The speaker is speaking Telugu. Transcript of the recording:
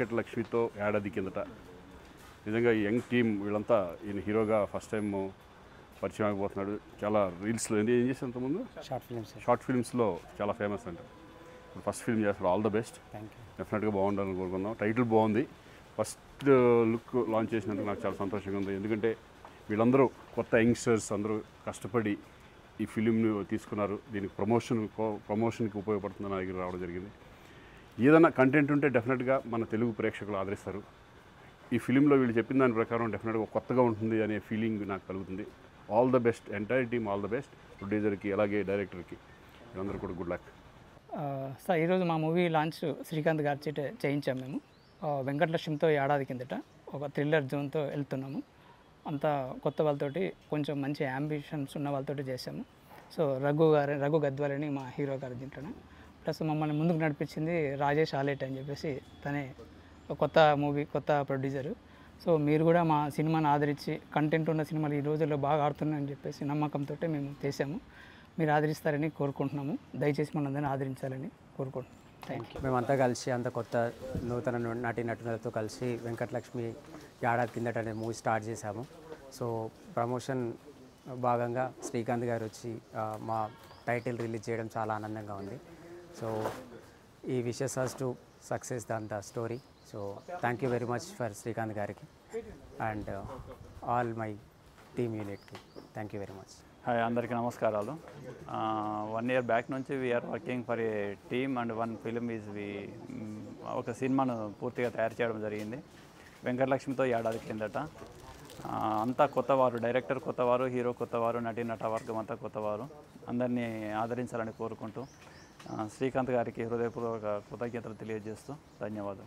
వెంకట లక్ష్మితో ఏడాది కిందట నిజంగా ఈ యంగ్ టీమ్ వీళ్ళంతా ఈయన హీరోగా ఫస్ట్ టైం పరిచయం అయిపోతున్నాడు. చాలా రీల్స్లో ఏం చేసి అంతకుముందు షార్ట్ ఫిల్మ్స్లో చాలా ఫేమస్ అంట. ఇప్పుడు ఫస్ట్ ఫిల్మ్ చేస్తాడు. All the best. డెఫినెట్గా బాగుండాలని కోరుకుందాం. టైటిల్ బాగుంది. ఫస్ట్ లుక్ లాంచ్ చేసినందుకు నాకు చాలా సంతోషంగా ఉంది. ఎందుకంటే వీళ్ళందరూ కొత్త యంగ్స్టర్స్ అందరూ కష్టపడి ఈ ఫిలింని తీసుకున్నారు. దీనికి ప్రమోషన్కి ఉపయోగపడుతుందని దగ్గర రావడం జరిగింది. ఏదైనా కంటెంట్ ఉంటే డెఫినెట్గా మన తెలుగు ప్రేక్షకులు ఆదరిస్తారు. ఈ ఫిలింలో వీళ్ళు చెప్పిన దాని ప్రకారం డెఫినెట్గా కొత్తగా ఉంటుంది అనే ఫీలింగ్ నాకు కలుగుతుంది. All the best, entire team all the best. ప్రొడ్యూసర్కి అలాగే డైరెక్టర్కి వీళ్ళందరూ కూడా గుడ్ లక్. సార్ ఈరోజు మా మూవీ లాంచ్ శ్రీకాంత్ గారి చేత చేయించాం మేము. వెంకటలక్ష్మితో ఏడాది కిందట ఒక థ్రిల్లర్ జోన్తో వెళ్తున్నాము. అంతా కొత్త వాళ్ళతోటి కొంచెం మంచి యాంబిషన్స్ ఉన్న వాళ్ళతోటి చేసాము. సో రఘు గద్వాలని మా హీరో గారు దీంట్లోనే. ప్లస్ మమ్మల్ని ముందుకు నడిపించింది రాజేష్ ఆలేట్ అని చెప్పేసి, తనే కొత్త మూవీ కొత్త ప్రొడ్యూసరు. సో మీరు కూడా మా సినిమాని ఆదరించి కంటెంట్ ఉన్న సినిమాలు ఈ రోజుల్లో బాగా ఆడుతున్నాయని చెప్పేసి నమ్మకంతో మేము చేసాము. మీరు ఆదరిస్తారని కోరుకుంటున్నాము. దయచేసి మనందరినీ ఆదరించాలని కోరుకుంటున్నాం. Thank you. మేమంతా కలిసి అంత కొత్త నూతన నటులతో కలిసి వెంకటలక్ష్మి ఏడాది కిందట అనే మూవీ స్టార్ట్ చేశాము. సో ప్రమోషన్ భాగంగా శ్రీకాంత్ గారు వచ్చి మా టైటిల్ రిలీజ్ చేయడం చాలా ఆనందంగా ఉంది. సో ఈ wishes us to success the story. So thank you very much for Srikanth గారికి అండ్ ఆల్ మై టీమ్ యూనిట్కి thank you very much. Hi, అందరికీ నమస్కారాలు. 1 year బ్యాక్ నుంచి we are working for a team and one film ఒక సినిమాను పూర్తిగా తయారు చేయడం జరిగింది. వెంకటలక్ష్మితో ఏడాది కిందట. అంతా కొత్తవారు, డైరెక్టర్ కొత్తవారు, హీరో కొత్తవారు, నటవర్గం అంతా కొత్తవారు. అందరినీ ఆదరించాలని కోరుకుంటూ శ్రీకాంత్ గారికి హృదయపూర్వక కృతజ్ఞతలు తెలియజేస్తూ ధన్యవాదాలు.